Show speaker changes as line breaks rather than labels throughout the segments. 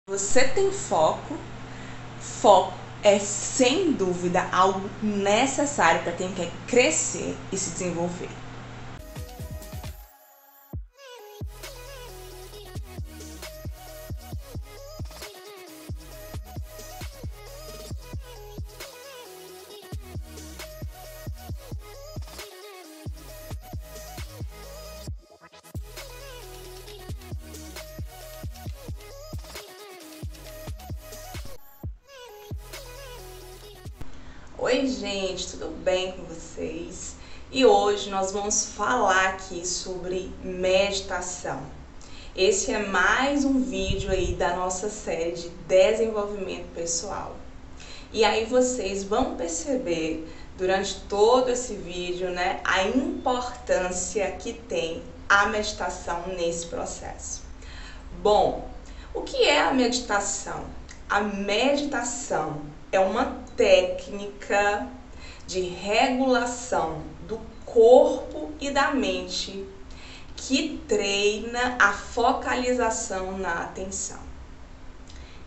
Você tem foco, foco é sem dúvida algo necessário para quem quer crescer e se desenvolver. Oi gente, tudo bem com vocês? E hoje nós vamos falar aqui sobre meditação. Esse é mais um vídeo aí da nossa série de desenvolvimento pessoal. E aí vocês vão perceber durante todo esse vídeo, né, a importância que tem a meditação nesse processo. Bom, o que é a meditação? A meditação é uma técnica de regulação do corpo e da mente que treina a focalização na atenção.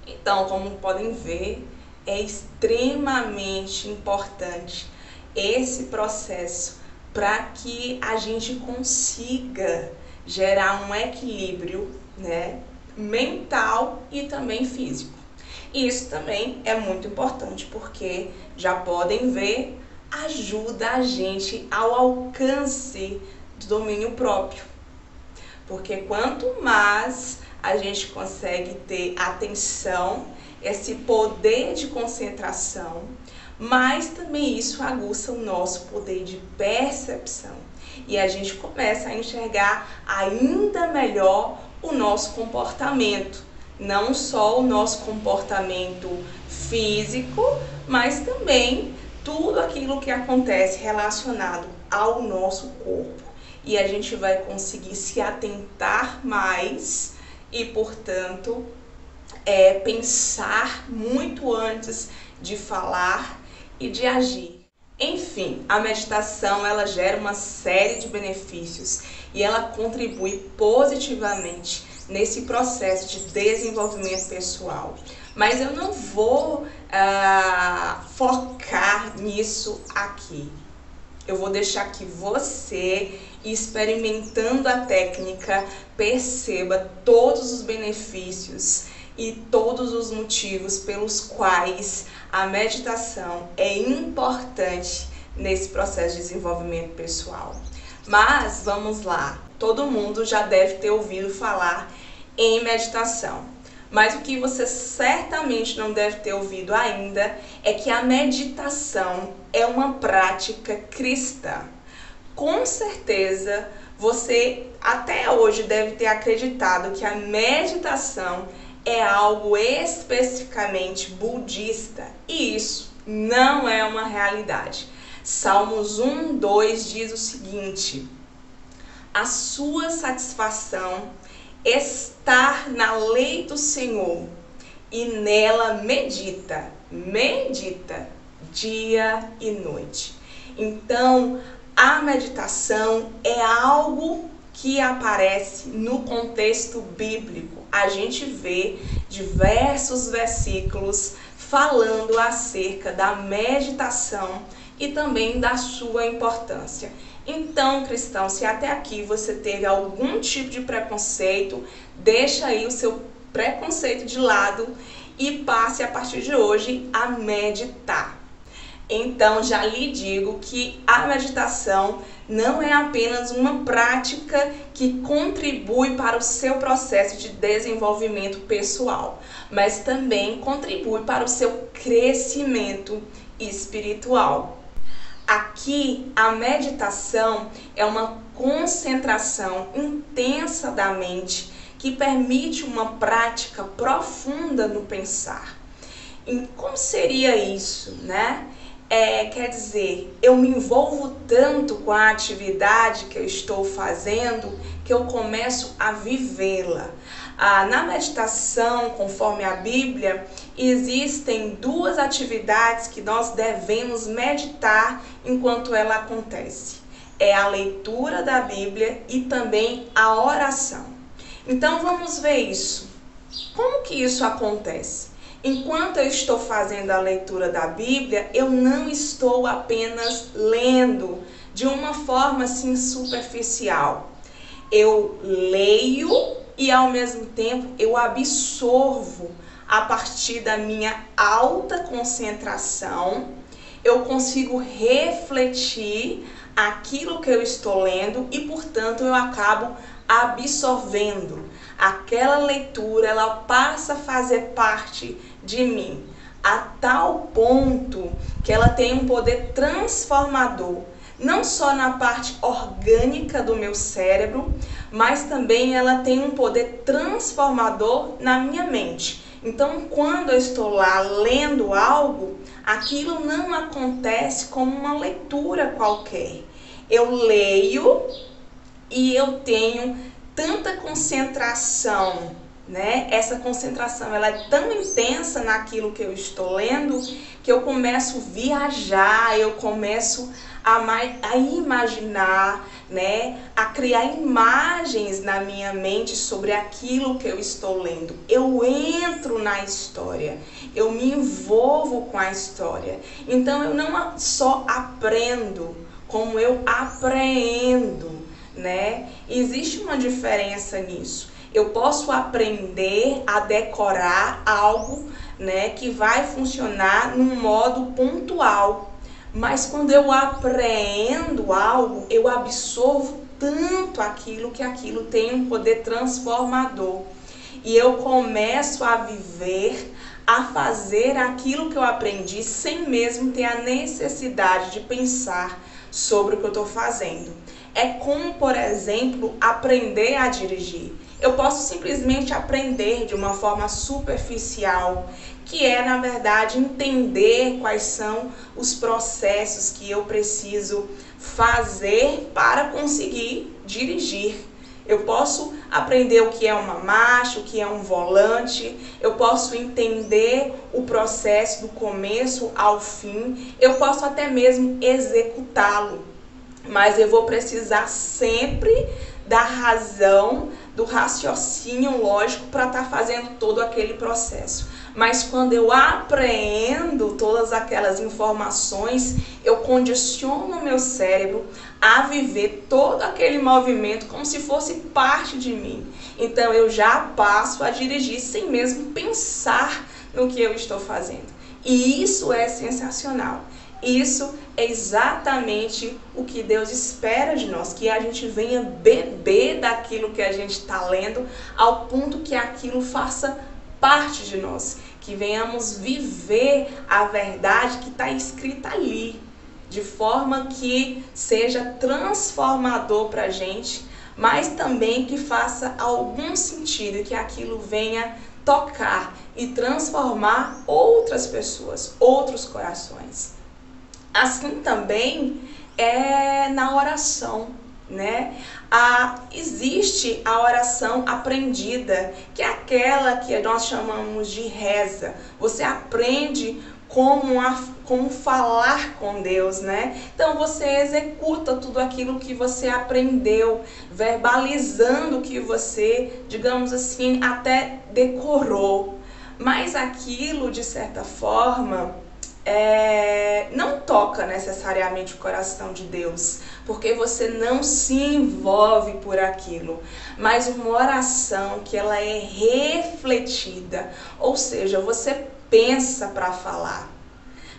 Então, como podem ver, é extremamente importante esse processo para que a gente consiga gerar um equilíbrio, né, mental e também físico. E isso também é muito importante porque, já podem ver, ajuda a gente ao alcance do domínio próprio. Porque quanto mais a gente consegue ter atenção, esse poder de concentração, mais também isso aguça o nosso poder de percepção. E a gente começa a enxergar ainda melhor o nosso comportamento. Não só o nosso comportamento físico, mas também tudo aquilo que acontece relacionado ao nosso corpo. E a gente vai conseguir se atentar mais e, portanto, pensar muito antes de falar e de agir. Enfim, a meditação ela gera uma série de benefícios e ela contribui positivamente nesse processo de desenvolvimento pessoal. Mas eu não vou focar nisso aqui. Eu vou deixar que você, experimentando a técnica, perceba todos os benefícios e todos os motivos pelos quais a meditação é importante nesse processo de desenvolvimento pessoal. Mas vamos lá, todo mundo já deve ter ouvido falar em meditação. Mas o que você certamente não deve ter ouvido ainda é que a meditação é uma prática cristã. Com certeza você até hoje deve ter acreditado que a meditação é algo especificamente budista, e isso não é uma realidade. Salmos 1:2 diz o seguinte: a sua satisfação estar na lei do Senhor e nela medita dia e noite. Então, a meditação é algo que aparece no contexto bíblico. A gente vê diversos versículos falando acerca da meditação e também da sua importância. Então, cristão, se até aqui você teve algum tipo de preconceito, deixa aí o seu preconceito de lado e passe a partir de hoje a meditar. Então, já lhe digo que a meditação não é apenas uma prática que contribui para o seu processo de desenvolvimento pessoal, mas também contribui para o seu crescimento espiritual. Aqui, a meditação é uma concentração intensa da mente que permite uma prática profunda no pensar. E como seria isso, né? Quer dizer, eu me envolvo tanto com a atividade que eu estou fazendo que eu começo a vivê-la. Na meditação, conforme a Bíblia, existem duas atividades que nós devemos meditar enquanto ela acontece. É a leitura da Bíblia e também a oração. Então vamos ver isso. Como que isso acontece? Enquanto eu estou fazendo a leitura da Bíblia, eu não estou apenas lendo de uma forma assim superficial. Eu leio e ao mesmo tempo eu absorvo a partir da minha alta concentração. Eu consigo refletir aquilo que eu estou lendo e, portanto, eu acabo absorvendo. Aquela leitura, ela passa a fazer parte de mim, a tal ponto que ela tem um poder transformador, não só na parte orgânica do meu cérebro, mas também ela tem um poder transformador na minha mente. Então, quando eu estou lá lendo algo, aquilo não acontece como uma leitura qualquer. Eu leio e eu tenho tanta concentração, né? Essa concentração ela é tão intensa naquilo que eu estou lendo que eu começo a viajar, eu começo a imaginar, né? A criar imagens na minha mente sobre aquilo que eu estou lendo. Eu entro na história, eu me envolvo com a história. Então eu não só aprendo, como eu apreendo, né? Existe uma diferença nisso. Eu posso aprender a decorar algo, né, que vai funcionar num modo pontual. Mas quando eu apreendo algo, eu absorvo tanto aquilo que aquilo tem um poder transformador. E eu começo a viver, a fazer aquilo que eu aprendi sem mesmo ter a necessidade de pensar sobre o que eu estou fazendo. É como, por exemplo, aprender a dirigir. Eu posso simplesmente aprender de uma forma superficial, que é, na verdade, entender quais são os processos que eu preciso fazer para conseguir dirigir. Eu posso aprender o que é uma marcha, o que é um volante, eu posso entender o processo do começo ao fim, eu posso até mesmo executá-lo, mas eu vou precisar sempre da razão, do raciocínio lógico para estar fazendo todo aquele processo. Mas quando eu apreendo todas aquelas informações, eu condiciono o meu cérebro a viver todo aquele movimento como se fosse parte de mim. Então eu já passo a dirigir sem mesmo pensar no que eu estou fazendo. E isso é sensacional. Isso é exatamente o que Deus espera de nós, que a gente venha beber daquilo que a gente está lendo, ao ponto que aquilo faça parte de nós, que venhamos viver a verdade que está escrita ali, de forma que seja transformador para a gente, mas também que faça algum sentido, que aquilo venha tocar e transformar outras pessoas, outros corações. Assim também é na oração, né? Existe a oração aprendida, que é aquela que nós chamamos de reza. Você aprende como falar com Deus, né? Então você executa tudo aquilo que você aprendeu, verbalizando o que você, digamos assim, até decorou. Mas aquilo, de certa forma, não toca necessariamente o coração de Deus, porque você não se envolve por aquilo. Mas uma oração que ela é refletida, ou seja, você pensa para falar,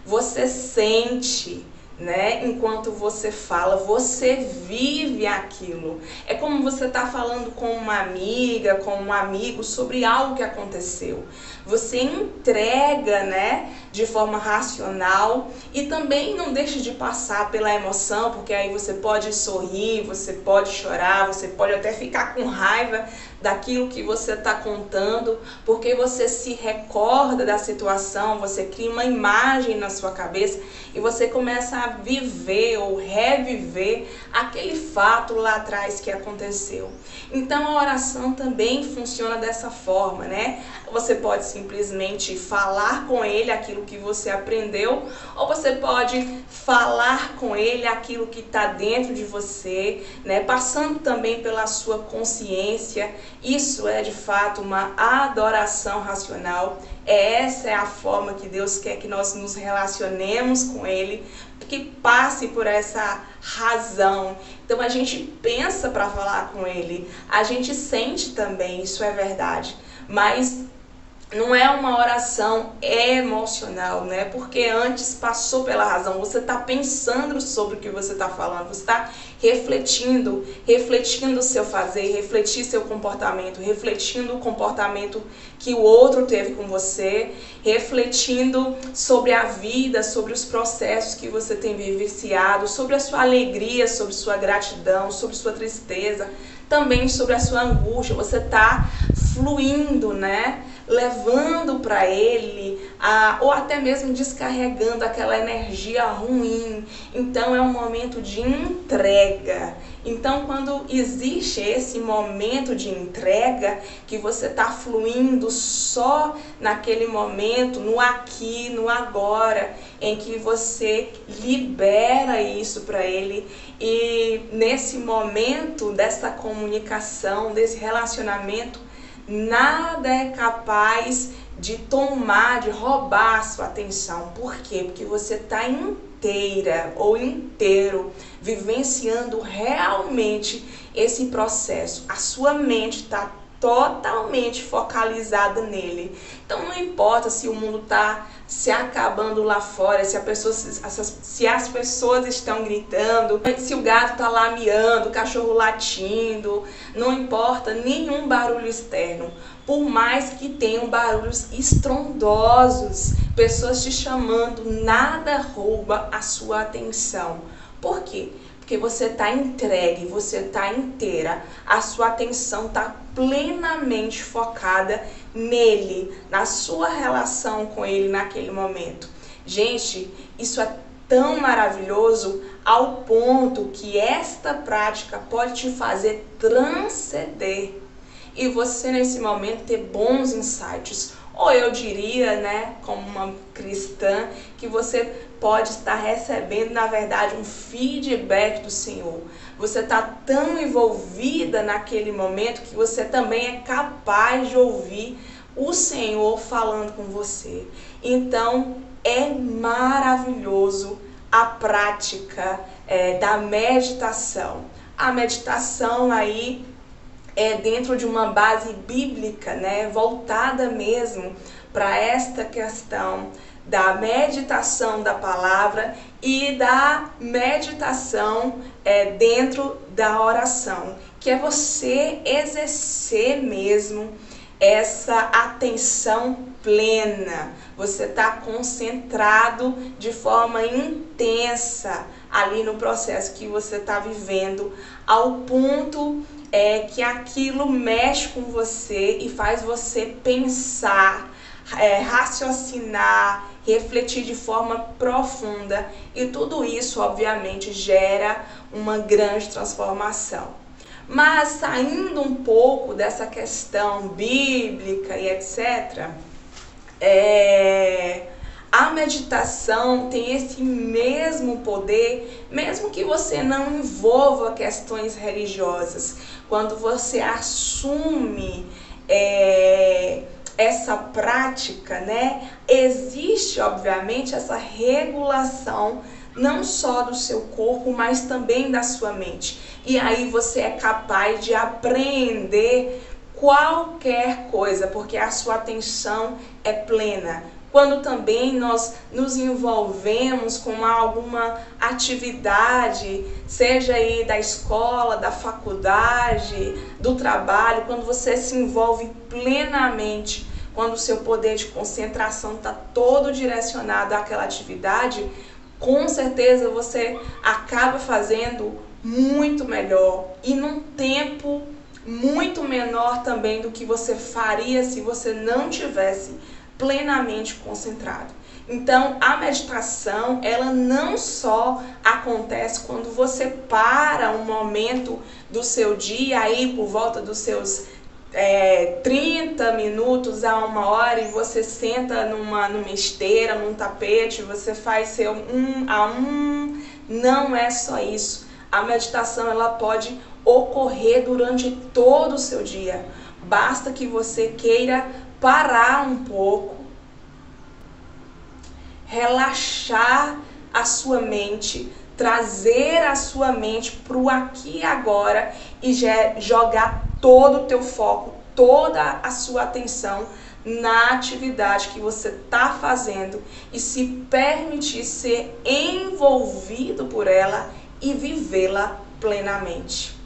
você sente, né? Enquanto você fala, você vive aquilo. É como você está falando com uma amiga, com um amigo sobre algo que aconteceu. Você entrega, né, de forma racional e também não deixa de passar pela emoção, porque aí você pode sorrir, você pode chorar, você pode até ficar com raiva daquilo que você está contando, porque você se recorda da situação, você cria uma imagem na sua cabeça e você começa a viver ou reviver aquele fato lá atrás que aconteceu. Então a oração também funciona dessa forma, né? Você pode simplesmente falar com ele aquilo que você aprendeu, ou você pode falar com ele aquilo que está dentro de você, né? Passando também pela sua consciência. Isso é de fato uma adoração racional. Essa é a forma que Deus quer que nós nos relacionemos com ele, que passe por essa razão. Então a gente pensa para falar com ele, a gente sente também, isso é verdade, mas não é uma oração emocional, né? Porque antes passou pela razão, você está pensando sobre o que você está falando, você está refletindo o seu fazer, refletir seu comportamento, refletindo o comportamento que o outro teve com você, refletindo sobre a vida, sobre os processos que você tem vivenciado, sobre a sua alegria, sobre sua gratidão, sobre sua tristeza, também sobre a sua angústia. Você está fluindo, né? Levando para ele, ou até mesmo descarregando aquela energia ruim. Então é um momento de entrega. Então quando existe esse momento de entrega, que você está fluindo só naquele momento, no aqui, no agora, em que você libera isso para ele, e nesse momento dessa comunicação, desse relacionamento, nada é capaz de tomar, de roubar a sua atenção. Por quê? Porque você está inteira ou inteiro vivenciando realmente esse processo. A sua mente está totalmente focalizada nele. Então não importa se o mundo está se acabando lá fora, se as pessoas estão gritando, se o gato está lá miando, o cachorro latindo, não importa nenhum barulho externo. Por mais que tenham barulhos estrondosos, pessoas te chamando, nada rouba a sua atenção. Por quê? Porque você está entregue, você está inteira, a sua atenção está plenamente focada nele, na sua relação com ele naquele momento. Gente, isso é tão maravilhoso ao ponto que esta prática pode te fazer transcender e você nesse momento ter bons insights. Ou eu diria, né, como uma cristã, que você pode estar recebendo, na verdade, um feedback do Senhor. Você está tão envolvida naquele momento que você também é capaz de ouvir o Senhor falando com você. Então, é maravilhoso a prática da meditação. A meditação aí é dentro de uma base bíblica, né, voltada mesmo para esta questão da meditação da palavra e da meditação dentro da oração, que é você exercer mesmo essa atenção plena. Você está concentrado de forma intensa ali no processo que você está vivendo, ao ponto que aquilo mexe com você e faz você pensar, raciocinar, refletir de forma profunda, e tudo isso obviamente gera uma grande transformação. Mas saindo um pouco dessa questão bíblica e etc., a meditação tem esse mesmo poder, mesmo que você não envolva questões religiosas. Quando você assume essa prática, né, existe obviamente essa regulação não só do seu corpo, mas também da sua mente. E aí você é capaz de apreender qualquer coisa, porque a sua atenção é plena. Quando também nós nos envolvemos com alguma atividade, seja aí da escola, da faculdade, do trabalho, quando você se envolve plenamente, quando o seu poder de concentração está todo direcionado àquela atividade, com certeza você acaba fazendo muito melhor e num tempo muito menor também do que você faria se você não tivesse plenamente concentrado. Então, a meditação, ela não só acontece quando você para um momento do seu dia, aí por volta dos seus 30 minutos a 1 hora e você senta numa esteira, num tapete, você faz seu 1 a 1. Não é só isso. A meditação ela pode ocorrer durante todo o seu dia. Basta que você queira parar um pouco, relaxar a sua mente, trazer a sua mente para o aqui e agora e jogar todo o teu foco, toda a sua atenção na atividade que você está fazendo e se permitir ser envolvido por ela e vivê-la plenamente.